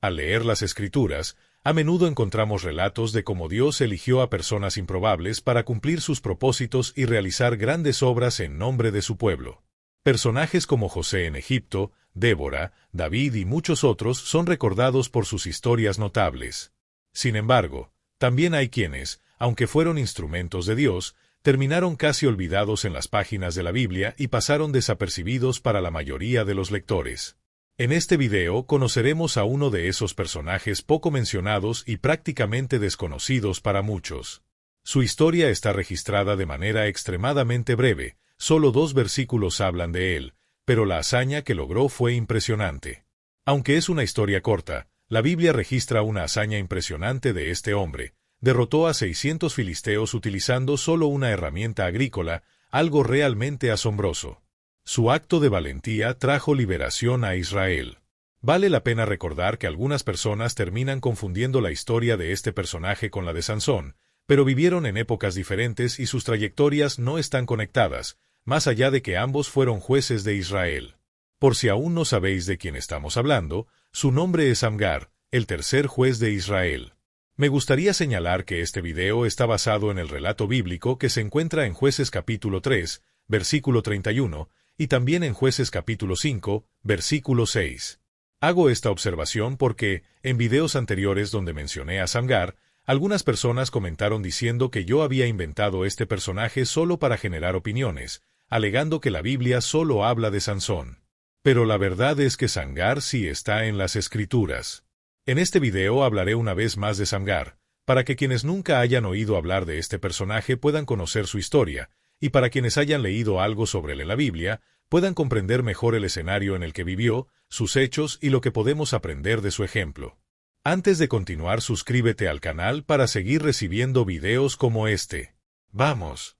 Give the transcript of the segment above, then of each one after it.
Al leer las Escrituras, a menudo encontramos relatos de cómo Dios eligió a personas improbables para cumplir sus propósitos y realizar grandes obras en nombre de su pueblo. Personajes como José en Egipto, Débora, David y muchos otros son recordados por sus historias notables. Sin embargo, también hay quienes, aunque fueron instrumentos de Dios, terminaron casi olvidados en las páginas de la Biblia y pasaron desapercibidos para la mayoría de los lectores. En este video conoceremos a uno de esos personajes poco mencionados y prácticamente desconocidos para muchos. Su historia está registrada de manera extremadamente breve, solo 2 versículos hablan de él, pero la hazaña que logró fue impresionante. Aunque es una historia corta, la Biblia registra una hazaña impresionante de este hombre. Derrotó a 600 filisteos utilizando solo una herramienta agrícola, algo realmente asombroso. Su acto de valentía trajo liberación a Israel. Vale la pena recordar que algunas personas terminan confundiendo la historia de este personaje con la de Sansón, pero vivieron en épocas diferentes y sus trayectorias no están conectadas, más allá de que ambos fueron jueces de Israel. Por si aún no sabéis de quién estamos hablando, su nombre es Samgar, el tercer juez de Israel. Me gustaría señalar que este video está basado en el relato bíblico que se encuentra en Jueces capítulo 3, versículo 31, y también en Jueces capítulo 5, versículo 6. Hago esta observación porque, en videos anteriores donde mencioné a Samgar, algunas personas comentaron diciendo que yo había inventado este personaje solo para generar opiniones, alegando que la Biblia solo habla de Sansón. Pero la verdad es que Samgar sí está en las Escrituras. En este video hablaré una vez más de Samgar, para que quienes nunca hayan oído hablar de este personaje puedan conocer su historia, y para quienes hayan leído algo sobre él en la Biblia, puedan comprender mejor el escenario en el que vivió, sus hechos y lo que podemos aprender de su ejemplo. Antes de continuar, suscríbete al canal para seguir recibiendo videos como este. ¡Vamos!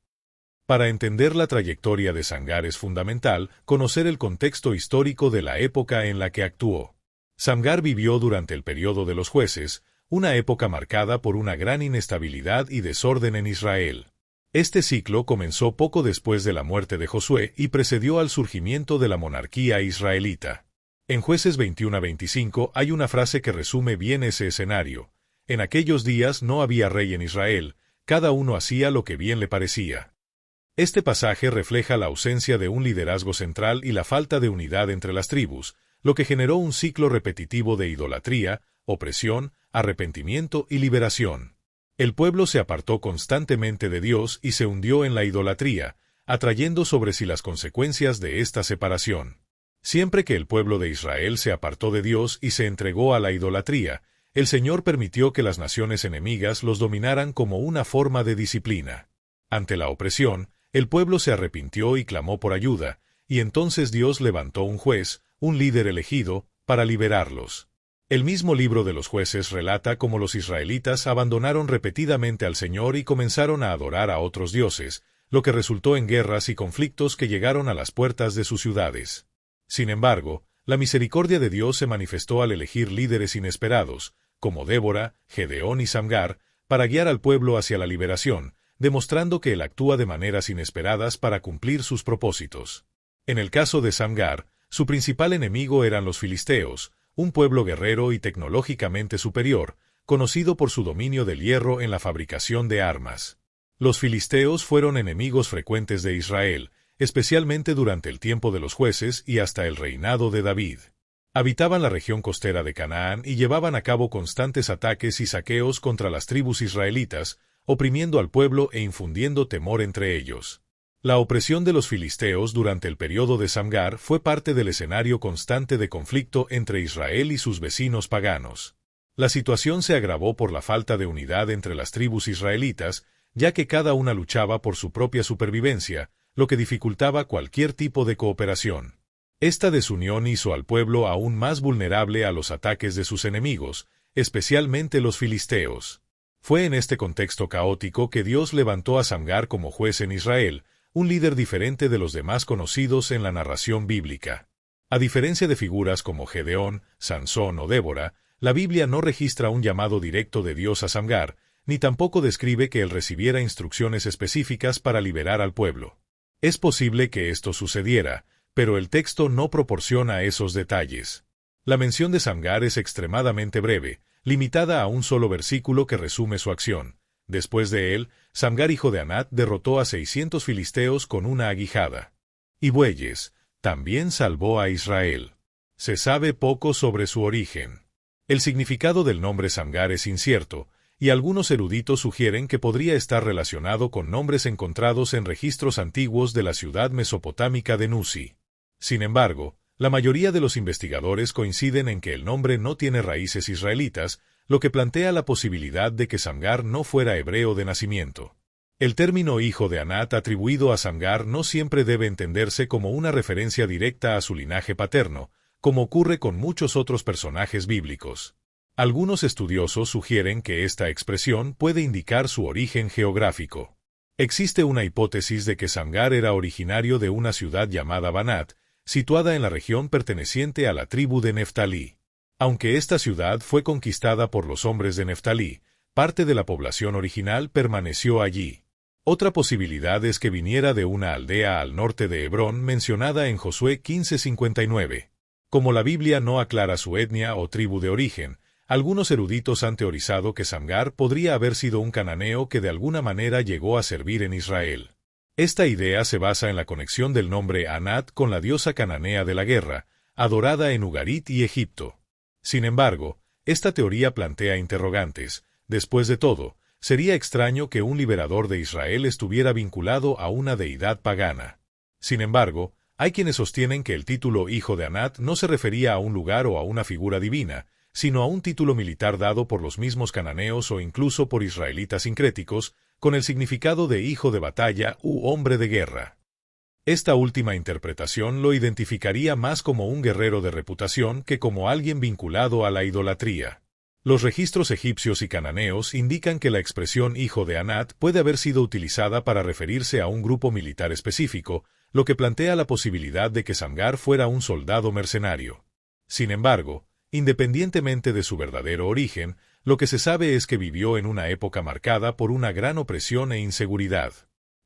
Para entender la trayectoria de Samgar es fundamental conocer el contexto histórico de la época en la que actuó. Samgar vivió durante el periodo de los jueces, una época marcada por una gran inestabilidad y desorden en Israel. Este ciclo comenzó poco después de la muerte de Josué y precedió al surgimiento de la monarquía israelita. En Jueces 21 a 25 hay una frase que resume bien ese escenario. En aquellos días no había rey en Israel, cada uno hacía lo que bien le parecía. Este pasaje refleja la ausencia de un liderazgo central y la falta de unidad entre las tribus, lo que generó un ciclo repetitivo de idolatría, opresión, arrepentimiento y liberación. El pueblo se apartó constantemente de Dios y se hundió en la idolatría, atrayendo sobre sí las consecuencias de esta separación. Siempre que el pueblo de Israel se apartó de Dios y se entregó a la idolatría, el Señor permitió que las naciones enemigas los dominaran como una forma de disciplina. Ante la opresión, el pueblo se arrepintió y clamó por ayuda, y entonces Dios levantó un juez, un líder elegido, para liberarlos. El mismo libro de los Jueces relata cómo los israelitas abandonaron repetidamente al Señor y comenzaron a adorar a otros dioses, lo que resultó en guerras y conflictos que llegaron a las puertas de sus ciudades. Sin embargo, la misericordia de Dios se manifestó al elegir líderes inesperados, como Débora, Gedeón y Samgar, para guiar al pueblo hacia la liberación, demostrando que Él actúa de maneras inesperadas para cumplir sus propósitos. En el caso de Samgar, su principal enemigo eran los filisteos, un pueblo guerrero y tecnológicamente superior, conocido por su dominio del hierro en la fabricación de armas. Los filisteos fueron enemigos frecuentes de Israel, especialmente durante el tiempo de los jueces y hasta el reinado de David. Habitaban la región costera de Canaán y llevaban a cabo constantes ataques y saqueos contra las tribus israelitas, oprimiendo al pueblo e infundiendo temor entre ellos. La opresión de los filisteos durante el periodo de Samgar fue parte del escenario constante de conflicto entre Israel y sus vecinos paganos. La situación se agravó por la falta de unidad entre las tribus israelitas, ya que cada una luchaba por su propia supervivencia, lo que dificultaba cualquier tipo de cooperación. Esta desunión hizo al pueblo aún más vulnerable a los ataques de sus enemigos, especialmente los filisteos. Fue en este contexto caótico que Dios levantó a Samgar como juez en Israel, un líder diferente de los demás conocidos en la narración bíblica. A diferencia de figuras como Gedeón, Sansón o Débora, la Biblia no registra un llamado directo de Dios a Samgar, ni tampoco describe que él recibiera instrucciones específicas para liberar al pueblo. Es posible que esto sucediera, pero el texto no proporciona esos detalles. La mención de Samgar es extremadamente breve, limitada a un solo versículo que resume su acción. Después de él, Samgar hijo de Anat derrotó a 600 filisteos con una aguijada. Y bueyes, también salvó a Israel. Se sabe poco sobre su origen. El significado del nombre Samgar es incierto, y algunos eruditos sugieren que podría estar relacionado con nombres encontrados en registros antiguos de la ciudad mesopotámica de Nusi. Sin embargo, la mayoría de los investigadores coinciden en que el nombre no tiene raíces israelitas, lo que plantea la posibilidad de que Samgar no fuera hebreo de nacimiento. El término hijo de Anat atribuido a Samgar no siempre debe entenderse como una referencia directa a su linaje paterno, como ocurre con muchos otros personajes bíblicos. Algunos estudiosos sugieren que esta expresión puede indicar su origen geográfico. Existe una hipótesis de que Samgar era originario de una ciudad llamada Banat, situada en la región perteneciente a la tribu de Neftalí. Aunque esta ciudad fue conquistada por los hombres de Neftalí, parte de la población original permaneció allí. Otra posibilidad es que viniera de una aldea al norte de Hebrón mencionada en Josué 15:59. Como la Biblia no aclara su etnia o tribu de origen, algunos eruditos han teorizado que Samgar podría haber sido un cananeo que de alguna manera llegó a servir en Israel. Esta idea se basa en la conexión del nombre Anat con la diosa cananea de la guerra, adorada en Ugarit y Egipto. Sin embargo, esta teoría plantea interrogantes. Después de todo, sería extraño que un liberador de Israel estuviera vinculado a una deidad pagana. Sin embargo, hay quienes sostienen que el título Hijo de Anat no se refería a un lugar o a una figura divina, sino a un título militar dado por los mismos cananeos o incluso por israelitas sincréticos, con el significado de hijo de batalla u hombre de guerra. Esta última interpretación lo identificaría más como un guerrero de reputación que como alguien vinculado a la idolatría. Los registros egipcios y cananeos indican que la expresión hijo de Anat puede haber sido utilizada para referirse a un grupo militar específico, lo que plantea la posibilidad de que Samgar fuera un soldado mercenario. Sin embargo, independientemente de su verdadero origen, lo que se sabe es que vivió en una época marcada por una gran opresión e inseguridad.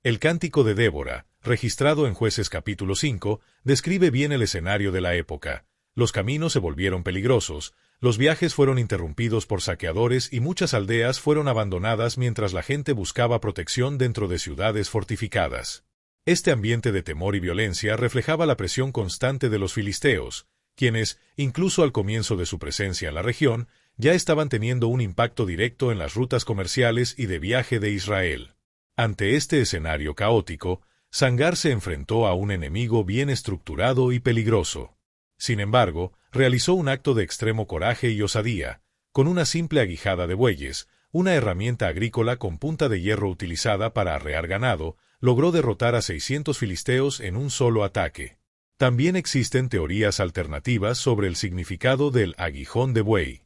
El Cántico de Débora, registrado en Jueces capítulo 5, describe bien el escenario de la época. Los caminos se volvieron peligrosos, los viajes fueron interrumpidos por saqueadores y muchas aldeas fueron abandonadas mientras la gente buscaba protección dentro de ciudades fortificadas. Este ambiente de temor y violencia reflejaba la presión constante de los filisteos, quienes, incluso al comienzo de su presencia en la región, ya estaban teniendo un impacto directo en las rutas comerciales y de viaje de Israel. Ante este escenario caótico, Samgar se enfrentó a un enemigo bien estructurado y peligroso. Sin embargo, realizó un acto de extremo coraje y osadía. Con una simple aguijada de bueyes, una herramienta agrícola con punta de hierro utilizada para arrear ganado, logró derrotar a 600 filisteos en un solo ataque. También existen teorías alternativas sobre el significado del aguijón de buey.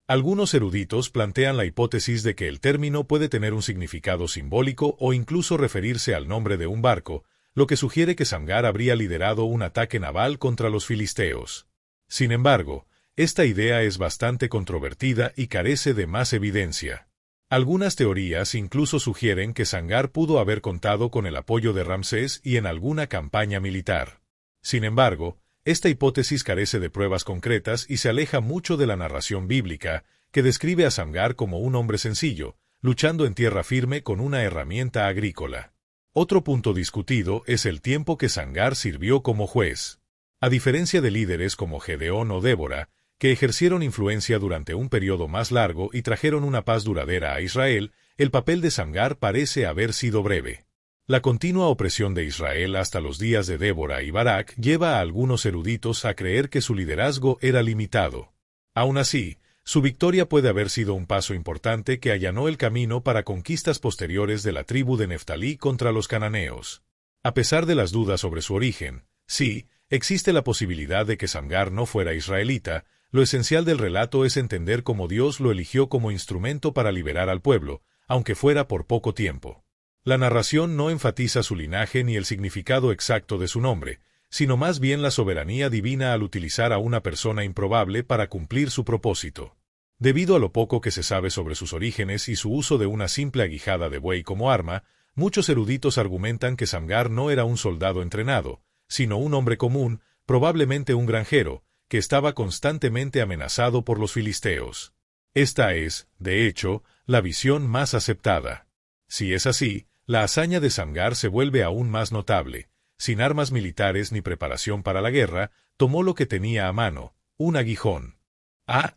Algunos eruditos plantean la hipótesis de que el término puede tener un significado simbólico o incluso referirse al nombre de un barco, lo que sugiere que Samgar habría liderado un ataque naval contra los filisteos. Sin embargo, esta idea es bastante controvertida y carece de más evidencia. Algunas teorías incluso sugieren que Samgar pudo haber contado con el apoyo de Ramsés y en alguna campaña militar. Sin embargo, esta hipótesis carece de pruebas concretas y se aleja mucho de la narración bíblica, que describe a Samgar como un hombre sencillo, luchando en tierra firme con una herramienta agrícola. Otro punto discutido es el tiempo que Samgar sirvió como juez. A diferencia de líderes como Gedeón o Débora, que ejercieron influencia durante un periodo más largo y trajeron una paz duradera a Israel, el papel de Samgar parece haber sido breve. La continua opresión de Israel hasta los días de Débora y Barak lleva a algunos eruditos a creer que su liderazgo era limitado. Aún así, su victoria puede haber sido un paso importante que allanó el camino para conquistas posteriores de la tribu de Neftalí contra los cananeos. A pesar de las dudas sobre su origen, sí, existe la posibilidad de que Samgar no fuera israelita. Lo esencial del relato es entender cómo Dios lo eligió como instrumento para liberar al pueblo, aunque fuera por poco tiempo. La narración no enfatiza su linaje ni el significado exacto de su nombre, sino más bien la soberanía divina al utilizar a una persona improbable para cumplir su propósito. Debido a lo poco que se sabe sobre sus orígenes y su uso de una simple aguijada de buey como arma, muchos eruditos argumentan que Samgar no era un soldado entrenado, sino un hombre común, probablemente un granjero, que estaba constantemente amenazado por los filisteos. Esta es, de hecho, la visión más aceptada. Si es así, la hazaña de Samgar se vuelve aún más notable. Sin armas militares ni preparación para la guerra, tomó lo que tenía a mano, un aguijón.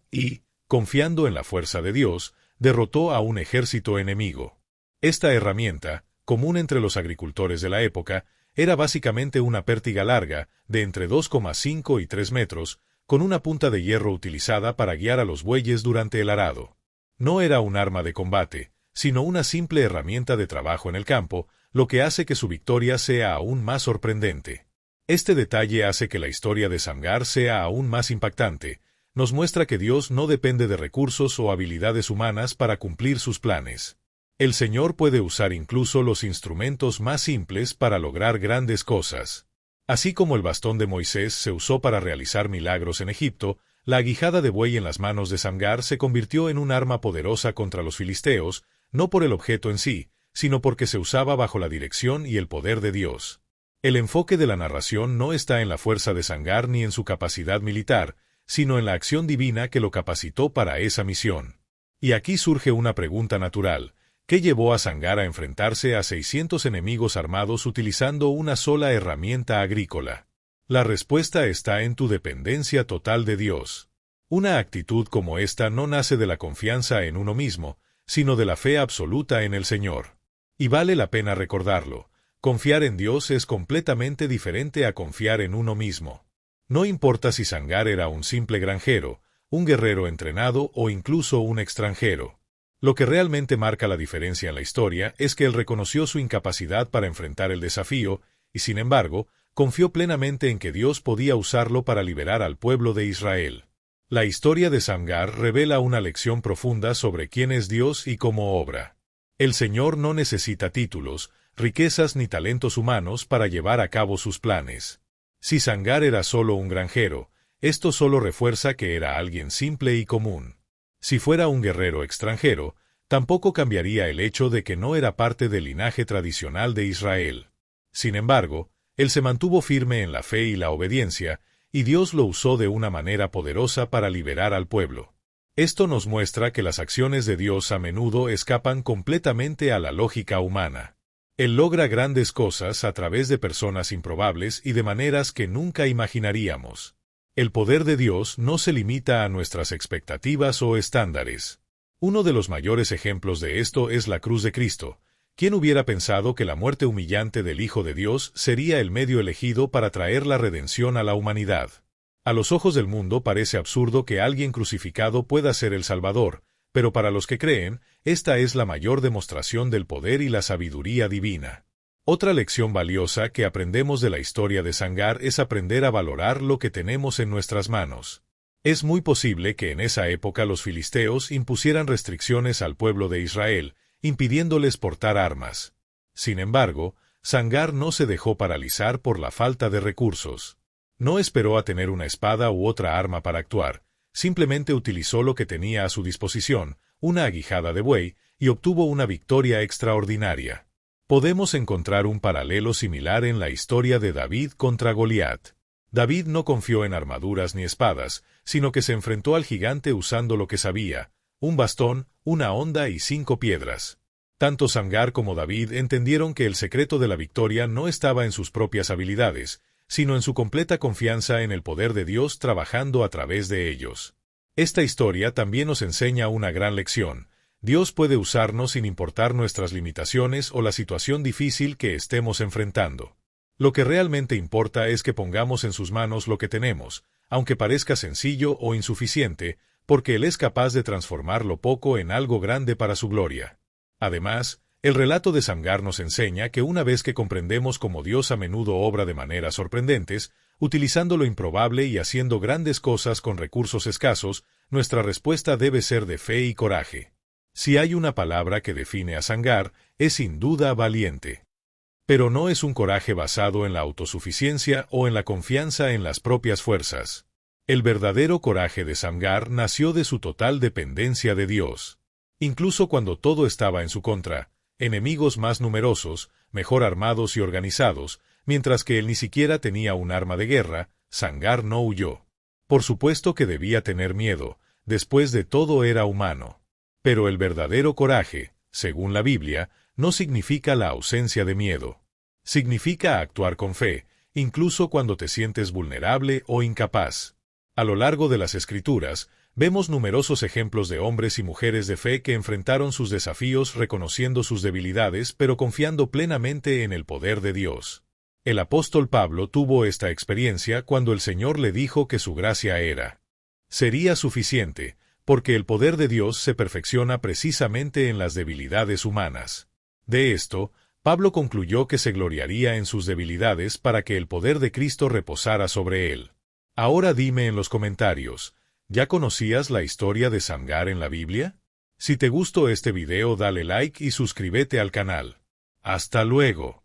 Y, confiando en la fuerza de Dios, derrotó a un ejército enemigo. Esta herramienta, común entre los agricultores de la época, era básicamente una pértiga larga, de entre 2,5 y 3 metros, con una punta de hierro utilizada para guiar a los bueyes durante el arado. No era un arma de combate, sino una simple herramienta de trabajo en el campo, lo que hace que su victoria sea aún más sorprendente. Este detalle hace que la historia de Samgar sea aún más impactante. Nos muestra que Dios no depende de recursos o habilidades humanas para cumplir sus planes. El Señor puede usar incluso los instrumentos más simples para lograr grandes cosas. Así como el bastón de Moisés se usó para realizar milagros en Egipto, la aguijada de buey en las manos de Samgar se convirtió en un arma poderosa contra los filisteos, no por el objeto en sí, sino porque se usaba bajo la dirección y el poder de Dios. El enfoque de la narración no está en la fuerza de Samgar ni en su capacidad militar, sino en la acción divina que lo capacitó para esa misión. Y aquí surge una pregunta natural: ¿qué llevó a Samgar a enfrentarse a 600 enemigos armados utilizando una sola herramienta agrícola? La respuesta está en tu dependencia total de Dios. Una actitud como esta no nace de la confianza en uno mismo, sino de la fe absoluta en el Señor. Y vale la pena recordarlo: confiar en Dios es completamente diferente a confiar en uno mismo. No importa si Samgar era un simple granjero, un guerrero entrenado o incluso un extranjero. Lo que realmente marca la diferencia en la historia es que él reconoció su incapacidad para enfrentar el desafío y, sin embargo, confió plenamente en que Dios podía usarlo para liberar al pueblo de Israel. La historia de Samgar revela una lección profunda sobre quién es Dios y cómo obra. El Señor no necesita títulos, riquezas ni talentos humanos para llevar a cabo sus planes. Si Samgar era solo un granjero, esto solo refuerza que era alguien simple y común. Si fuera un guerrero extranjero, tampoco cambiaría el hecho de que no era parte del linaje tradicional de Israel. Sin embargo, él se mantuvo firme en la fe y la obediencia, y Dios lo usó de una manera poderosa para liberar al pueblo. Esto nos muestra que las acciones de Dios a menudo escapan completamente a la lógica humana. Él logra grandes cosas a través de personas improbables y de maneras que nunca imaginaríamos. El poder de Dios no se limita a nuestras expectativas o estándares. Uno de los mayores ejemplos de esto es la cruz de Cristo. ¿Quién hubiera pensado que la muerte humillante del Hijo de Dios sería el medio elegido para traer la redención a la humanidad? A los ojos del mundo parece absurdo que alguien crucificado pueda ser el Salvador, pero para los que creen, esta es la mayor demostración del poder y la sabiduría divina. Otra lección valiosa que aprendemos de la historia de Samgar es aprender a valorar lo que tenemos en nuestras manos. Es muy posible que en esa época los filisteos impusieran restricciones al pueblo de Israel, impidiéndoles portar armas. Sin embargo, Samgar no se dejó paralizar por la falta de recursos. No esperó a tener una espada u otra arma para actuar, simplemente utilizó lo que tenía a su disposición, una aguijada de buey, y obtuvo una victoria extraordinaria. Podemos encontrar un paralelo similar en la historia de David contra Goliat. David no confió en armaduras ni espadas, sino que se enfrentó al gigante usando lo que sabía: un bastón, una honda y 5 piedras. Tanto Samgar como David entendieron que el secreto de la victoria no estaba en sus propias habilidades, sino en su completa confianza en el poder de Dios trabajando a través de ellos. Esta historia también nos enseña una gran lección: Dios puede usarnos sin importar nuestras limitaciones o la situación difícil que estemos enfrentando. Lo que realmente importa es que pongamos en sus manos lo que tenemos, aunque parezca sencillo o insuficiente, porque Él es capaz de transformar lo poco en algo grande para su gloria. Además, el relato de Samgar nos enseña que una vez que comprendemos cómo Dios a menudo obra de maneras sorprendentes, utilizando lo improbable y haciendo grandes cosas con recursos escasos, nuestra respuesta debe ser de fe y coraje. Si hay una palabra que define a Samgar, es sin duda valiente. Pero no es un coraje basado en la autosuficiencia o en la confianza en las propias fuerzas. El verdadero coraje de Samgar nació de su total dependencia de Dios. Incluso cuando todo estaba en su contra, enemigos más numerosos, mejor armados y organizados, mientras que él ni siquiera tenía un arma de guerra, Samgar no huyó. Por supuesto que debía tener miedo, después de todo era humano. Pero el verdadero coraje, según la Biblia, no significa la ausencia de miedo. Significa actuar con fe, incluso cuando te sientes vulnerable o incapaz. A lo largo de las Escrituras, vemos numerosos ejemplos de hombres y mujeres de fe que enfrentaron sus desafíos reconociendo sus debilidades pero confiando plenamente en el poder de Dios. El apóstol Pablo tuvo esta experiencia cuando el Señor le dijo que su gracia sería suficiente, porque el poder de Dios se perfecciona precisamente en las debilidades humanas. De esto, Pablo concluyó que se gloriaría en sus debilidades para que el poder de Cristo reposara sobre él. Ahora dime en los comentarios, ¿ya conocías la historia de Samgar en la Biblia? Si te gustó este video dale like y suscríbete al canal. ¡Hasta luego!